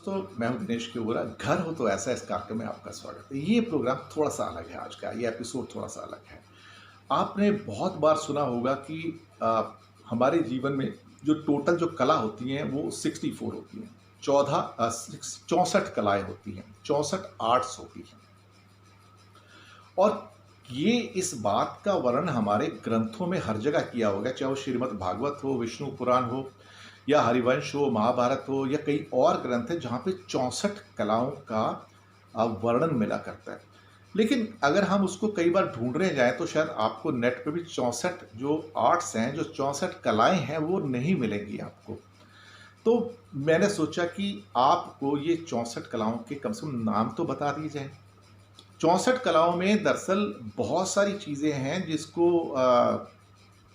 दोस्तों, मैं हूं दिनेश केवरा। घर हो तो ऐसा, इस कार्यक्रम में आपका स्वागत है। ये प्रोग्राम थोड़ा सा अलग है, आज का ये एपिसोड थोड़ा सा अलग है। आपने बहुत बार सुना होगा कि हमारे जीवन में जो टोटल जो कला होती हैं वो 64 होती हैं। 64 कलाएं होती हैं, 64 आर्ट्स होती हैं। और ये इस बात का वर्णन हमारे ग्रंथों में हर जगह किया होगा, चाहे वो श्रीमद् भागवत हो, विष्णु पुराण हो, या हरिवंश हो, महाभारत हो, या कई और ग्रंथ हैं जहाँ पे 64 कलाओं का वर्णन मिला करता है। लेकिन अगर हम उसको कई बार ढूंढने जाएं तो शायद आपको नेट पे भी 64 जो आर्ट्स हैं, जो 64 कलाएं हैं, वो नहीं मिलेंगी आपको। तो मैंने सोचा कि आपको ये 64 कलाओं के कम से कम नाम तो बता दिए जाए। 64 कलाओं में दरअसल बहुत सारी चीज़ें हैं जिसको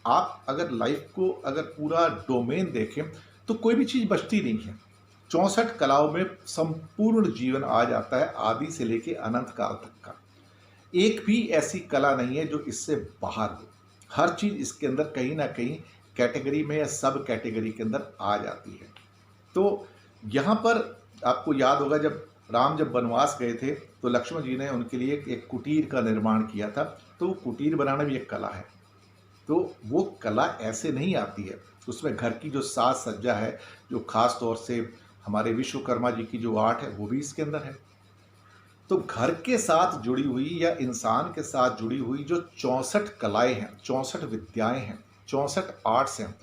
आप अगर लाइफ को अगर पूरा डोमेन देखें तो कोई भी चीज़ बचती नहीं है। 64 कलाओं में संपूर्ण जीवन आ जाता है, आदि से लेके अनंत काल तक का। एक भी ऐसी कला नहीं है जो इससे बाहर हो। हर चीज़ इसके अंदर कहीं ना कहीं कैटेगरी में या सब कैटेगरी के अंदर आ जाती है। तो यहाँ पर आपको याद होगा, जब राम वनवास गए थे तो लक्ष्मण जी ने उनके लिए एक कुटीर का निर्माण किया था। तो वो कुटीर बनाना भी एक कला है। तो वो कला ऐसे नहीं आती है, उसमें घर की जो साज सज्जा है, जो खास तौर से हमारे विश्वकर्मा जी की जो आर्ट है, वो भी इसके अंदर है। तो घर के साथ जुड़ी हुई या इंसान के साथ जुड़ी हुई जो 64 कलाएं हैं, 64 विद्याएं हैं, 64 आर्ट्स हैं,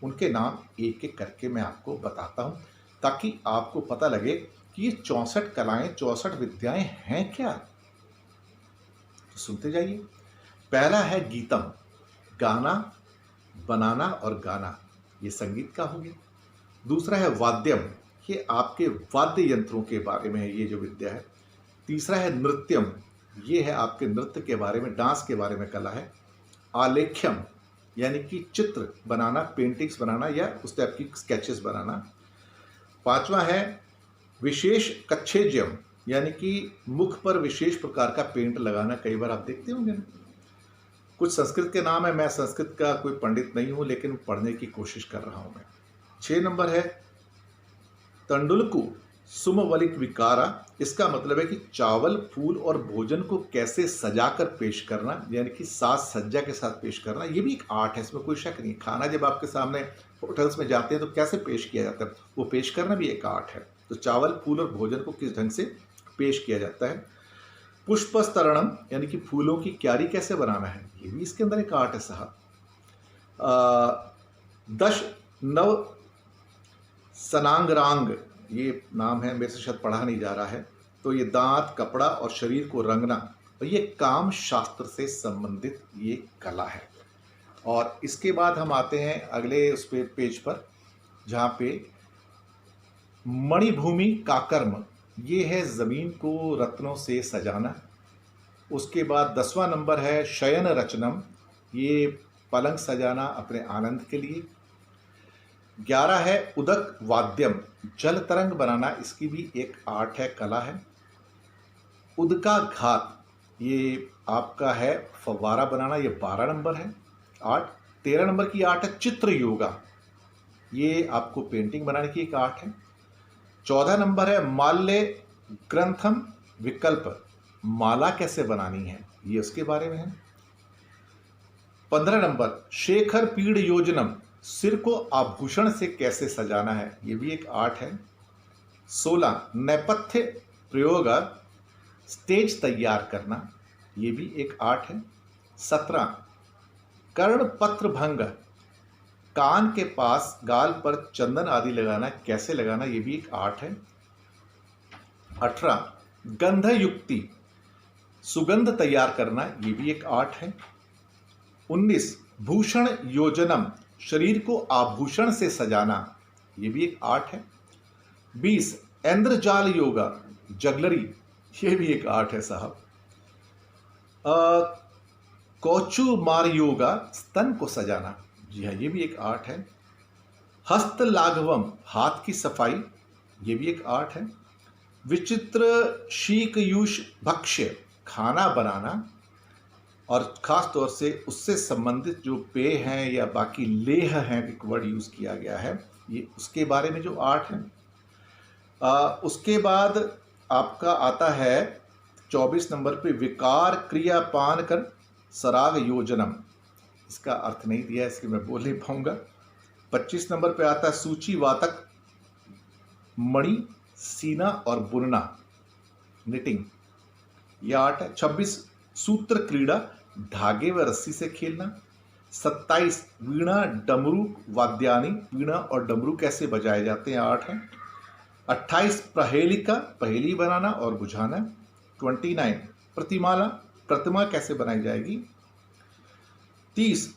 उनके नाम एक एक करके मैं आपको बताता हूँ, ताकि आपको पता लगे कि ये 64 कलाएं, 64 विद्याएं हैं क्या। तो सुनते जाइए। पहला है गीतम, गाना, बनाना और गाना, ये संगीत का हो गया। दूसरा है वाद्यम, ये आपके वाद्य यंत्रों के बारे में है, ये जो विद्या है। तीसरा है नृत्यम, ये है आपके नृत्य के बारे में, डांस के बारे में कला है। आलेख्यम, यानी कि चित्र बनाना, पेंटिंग्स बनाना या उस टाइप की स्केचेस बनाना। पांचवा है विशेष कच्छेज्यम, यानी कि मुख पर विशेष प्रकार का पेंट लगाना। कई बार आप देखते होंगे ना, कुछ संस्कृत के नाम है। मैं संस्कृत का कोई पंडित नहीं हूं, लेकिन पढ़ने की कोशिश कर रहा हूं मैं। 6 नंबर है तंडुलकु सुमवलिक विकारा। इसका मतलब है कि चावल, फूल और भोजन को कैसे सजाकर पेश करना, यानी कि साज सज्जा के साथ पेश करना। ये भी एक आर्ट है, इसमें कोई शक नहीं। खाना जब आपके सामने होटल्स में जाते हैं तो कैसे पेश किया जाता है, वो पेश करना भी एक आर्ट है। तो चावल, फूल और भोजन को किस ढंग से पेश किया जाता है। पुष्पस्तरणम, यानी कि फूलों की क्यारी कैसे बनाना है, ये भी इसके अंदर एक आर्ट है साहब। 10 नव सनांगरांग, ये नाम है, मेरे से शायद पढ़ा नहीं जा रहा है। तो ये दांत, कपड़ा और शरीर को रंगना, और ये काम शास्त्र से संबंधित ये कला है। और इसके बाद हम आते हैं अगले उस पे पेज पर, जहाँ पे मणिभूमि काकर्म, ये है ज़मीन को रत्नों से सजाना। उसके बाद 10वां नंबर है शयन रचनम, ये पलंग सजाना अपने आनंद के लिए। 11 है उदक वाद्यम, जल तरंग बनाना, इसकी भी एक आर्ट है, कला है। उदका घात, ये आपका है फव्वारा बनाना, ये 12 नंबर है आर्ट। 13 नंबर की आर्ट है चित्र योगा, ये आपको पेंटिंग बनाने की एक आर्ट है। 14 नंबर है माल्य ग्रंथम विकल्प, माला कैसे बनानी है, ये उसके बारे में है। 15 नंबर शेखर पीड़ योजनम, सिर को आभूषण से कैसे सजाना है, ये भी एक आर्ट है। 16 नेपथ्य प्रयोग, स्टेज तैयार करना, ये भी एक आर्ट है। 17 कर्णपत्र भंग, कान के पास गाल पर चंदन आदि लगाना, कैसे लगाना, ये भी एक आर्ट है। 18 गंध युक्ति, सुगंध तैयार करना, ये भी एक आर्ट है। 19 भूषण योजनम, शरीर को आभूषण से सजाना, ये भी एक आर्ट है। 20 इंद्रजाल योगा, जगलरी, ये भी एक आर्ट है साहब। कौचु मार योगा, स्तन को सजाना, जी हाँ, ये भी एक आर्ट है। हस्त लाघवम, हाथ की सफाई, ये भी एक आर्ट है। विचित्र शीकयुष भक्ष्य, खाना बनाना, और ख़ास तौर से उससे संबंधित जो पेय हैं या बाकी लेह हैं, एक वर्ड यूज़ किया गया है, ये उसके बारे में जो आर्ट है। उसके बाद आपका आता है 24 नंबर पे विकार क्रिया पान कर सराग योजनम। इसका अर्थ नहीं दिया, इसलिए मैं बोल नहीं पाऊंगा। 25 नंबर पे आता है सूची वातक मणि सीना और बुनना निटिंग, यह आर्ट है। 26 सूत्र क्रीड़ा धागे व रस्सी से खेलना। 27 वीणा डमरू वाद्यानी, वीणा और डमरू कैसे बजाए जाते हैं, आर्ट है। 28 प्रहेलिका पहेली बनाना और बुझाना। 29 प्रतिमाला, प्रतिमा कैसे बनाई जाएगी। 30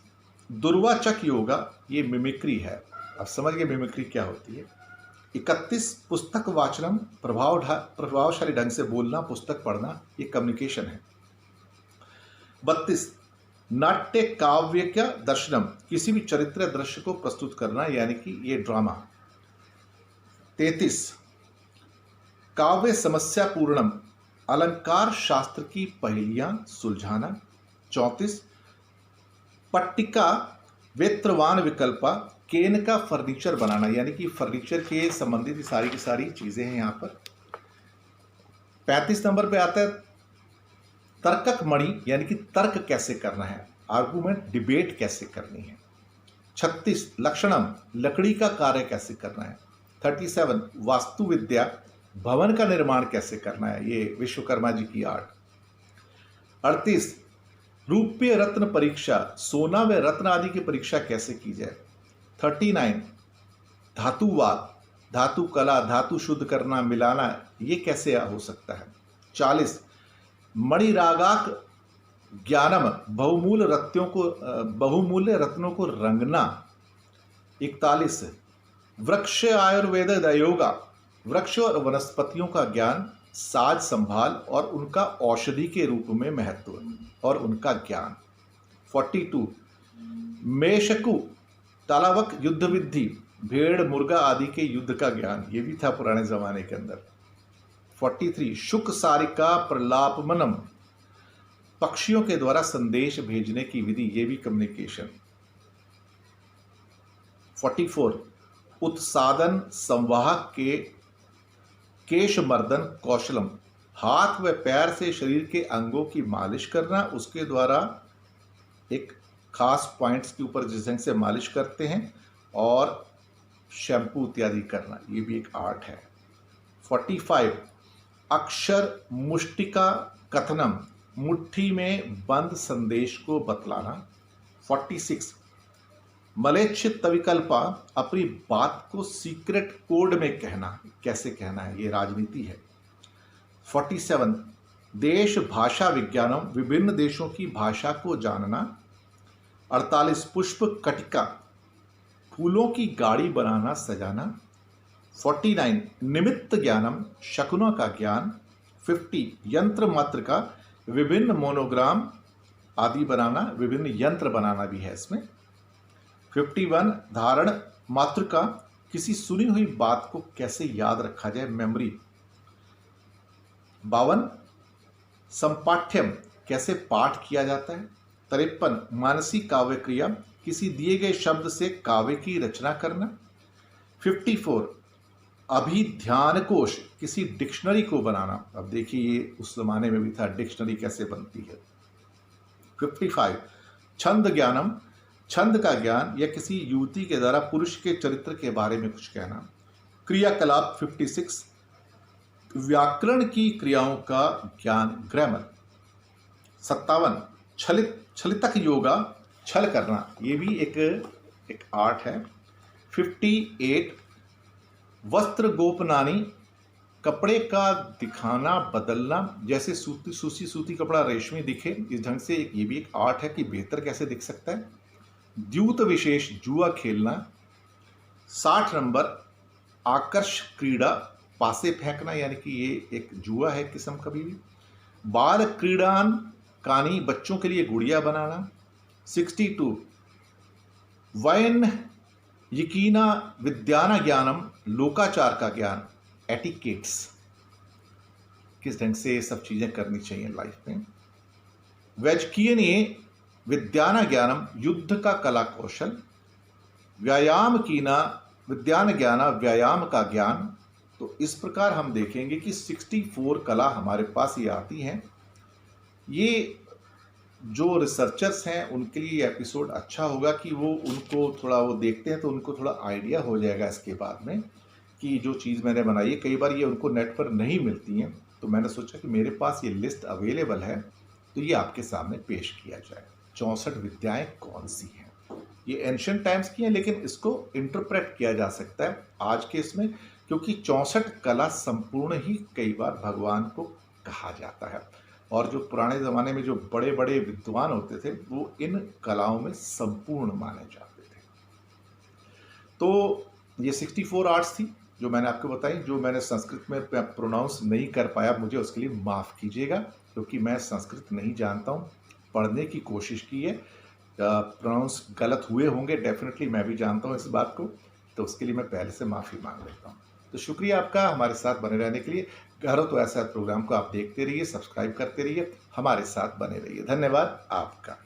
दुर्वाचक योगा, ये मिमिक्री है, अब समझ गए मिमिक्री क्या होती है। 31 पुस्तक वाचनम, प्रभावशाली ढंग से बोलना, पुस्तक पढ़ना, ये कम्युनिकेशन है। 32 नाट्य काव्य का दर्शनम, किसी भी चरित्र दृश्य को प्रस्तुत करना, यानी कि ये ड्रामा। 33 काव्य समस्या पूर्णम, अलंकार शास्त्र की पहेलियां सुलझाना। 34 पट्टिका वेत्रवान विकल्पा, केन का फर्नीचर बनाना, यानी कि फर्नीचर के संबंधित सारी की सारी चीजें हैं यहां पर। 35 नंबर पे आता है तर्कक मणि, यानी कि तर्क कैसे करना है, आर्गुमेंट डिबेट कैसे करनी है। 36 लक्षणम, लकड़ी का कार्य कैसे करना है। 37 वास्तु विद्या, भवन का निर्माण कैसे करना है, ये विश्वकर्मा जी की आर्ट। 38 रूपीय रत्न परीक्षा, सोना व रत्न आदि की परीक्षा कैसे की जाए। 39 धातुवाद, धातु कला, धातु शुद्ध करना, मिलाना, ये कैसे हो सकता है। 40 मणिरागाक ज्ञानम, बहुमूल्य रत्नों को रंगना। 41 वृक्ष आयुर्वेद दयोगा, वृक्ष और वनस्पतियों का ज्ञान, साज संभाल और उनका औषधि के रूप में महत्व और उनका ज्ञान। 42 मेषकु तालावक युद्ध विधि, भेड़ मुर्गा आदि के युद्ध का ज्ञान, ये भी था पुराने जमाने के अंदर। 43 शुक सारिका प्रलापमनम, पक्षियों के द्वारा संदेश भेजने की विधि, ये भी कम्युनिकेशन। 44 उत्सादन संवाहक के केश मर्दन कौशलम, हाथ व पैर से शरीर के अंगों की मालिश करना, उसके द्वारा एक खास पॉइंट्स के ऊपर जिस ढंग से मालिश करते हैं और शैम्पू इत्यादि करना, ये भी एक आर्ट है। 45 अक्षर मुष्टिका कथनम, मुट्ठी में बंद संदेश को बतलाना। 46 मलेच्छित विकल्पा, अपनी बात को सीक्रेट कोड में कहना, कैसे कहना है, ये राजनीति है। 47 देश भाषा विज्ञानम, विभिन्न देशों की भाषा को जानना। 48 पुष्प कटिका, फूलों की गाड़ी बनाना, सजाना। 49 निमित्त ज्ञानम, शकुनों का ज्ञान। 50 यंत्र मात्र का, विभिन्न मोनोग्राम आदि बनाना, विभिन्न यंत्र बनाना भी है इसमें। 51 धारण मात्र का, किसी सुनी हुई बात को कैसे याद रखा जाए, मेमोरी। 52 संपाठ्यम, कैसे पाठ किया जाता है। 53 मानसिक काव्य क्रिया, किसी दिए गए शब्द से काव्य की रचना करना। 54 अभिध्यान कोश, किसी डिक्शनरी को बनाना, अब देखिए ये उस जमाने में भी था, डिक्शनरी कैसे बनती है। 55 छंद ज्ञानम, छंद का ज्ञान या किसी युवती के द्वारा पुरुष के चरित्र के बारे में कुछ कहना। क्रियाकलाप 56 व्याकरण की क्रियाओं का ज्ञान, ग्रामर। 57 छलितक योगा, छल करना, ये भी एक आर्ट है। 58 वस्त्र गोपनानी, कपड़े का दिखाना बदलना, जैसे सूती कपड़ा रेशमी दिखे इस ढंग से, ये भी एक आर्ट है कि बेहतर कैसे दिख सकता है। द्यूत विशेष, जुआ खेलना। 60 नंबर आकर्ष क्रीड़ा, पासे फेंकना, यानी कि ये एक जुआ है किस्म का भी। बाल क्रीड़ान कानी, बच्चों के लिए गुड़िया बनाना। 62 वैन यकीना विद्याना ज्ञानम, लोकाचार का ज्ञान, एटिकेट्स, किस ढंग से ये सब चीजें करनी चाहिए लाइफ में। वैजकीय विद्याना ज्ञानम, युद्ध का कला कौशल। व्यायाम कीना विद्यान ज्ञाना, व्यायाम का ज्ञान। तो इस प्रकार हम देखेंगे कि 64 कला हमारे पास ये आती हैं। ये जो रिसर्चर्स हैं उनके लिए ये एपिसोड अच्छा होगा कि वो उनको थोड़ा वो देखते हैं तो उनको थोड़ा आइडिया हो जाएगा इसके बाद में कि जो चीज़ मैंने बनाई है, कई बार ये उनको नेट पर नहीं मिलती हैं। तो मैंने सोचा कि मेरे पास ये लिस्ट अवेलेबल है तो ये आपके सामने पेश किया जाए। 64 विद्याएं कौन सी हैं? ये एंशिएंट टाइम्स की हैं, लेकिन इसको इंटरप्रेट किया जा सकता है आज के इसमें, क्योंकि 64 कला संपूर्ण ही कई बार भगवान को कहा जाता है। और जो पुराने ज़माने में जो बड़े बड़े विद्वान होते थे वो इन कलाओं में संपूर्ण माने जाते थे। तो ये 64 आर्ट्स थी जो मैंने आपको बताई, जो मैंने संस्कृत में प्रोनाउंस नहीं कर पाया, मुझे उसके लिए माफ़ कीजिएगा, क्योंकि मैं संस्कृत नहीं जानता हूँ। पढ़ने की कोशिश की है, प्रोनाउंस गलत हुए होंगे, डेफिनेटली मैं भी जानता हूँ इस बात को, तो उसके लिए मैं पहले से माफ़ी मांग लेता हूँ। तो शुक्रिया आपका हमारे साथ बने रहने के लिए। घर हो तो ऐसा प्रोग्राम को आप देखते रहिए, सब्सक्राइब करते रहिए, हमारे साथ बने रहिए। धन्यवाद आपका।